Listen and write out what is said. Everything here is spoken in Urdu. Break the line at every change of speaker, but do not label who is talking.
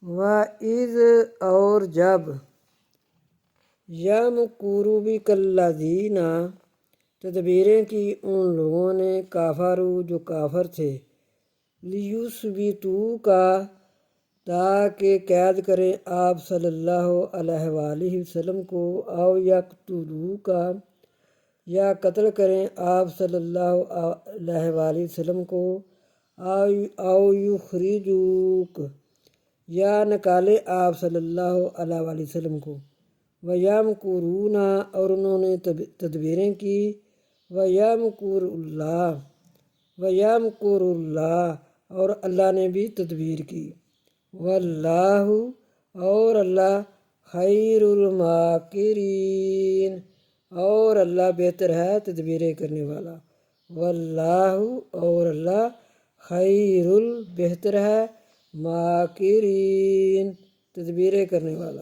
وَإِذْ اور جب یَمْکُرُ بِکَ الَّذِینَ تدبیریں کی ان لوگوں نے کافروا جو کافر تھے لیثبتوک تاکہ قید کریں آپ صلی اللہ علیہ وآلہ وسلم کو او یقتلوک یا قتل کریں آپ صلی اللہ علیہ وآلہ وسلم کو او یخرجوک یا نکالے آپ صلی اللہ علیہ وآلہ وسلم کو وَيَمْكُرُونَ اور انہوں نے تدبیریں کی وَيَمْكُرُ اللَّهُ اور اللہ نے بھی تدبیر کی وَاللَّهُ اور اللہ خیر الماکرین اور اللہ بہتر ہے تدبیریں کرنے والا وَاللَّهُ اور اللہ خیر بہتر ہے ماکرین تدبیریں کرنے والا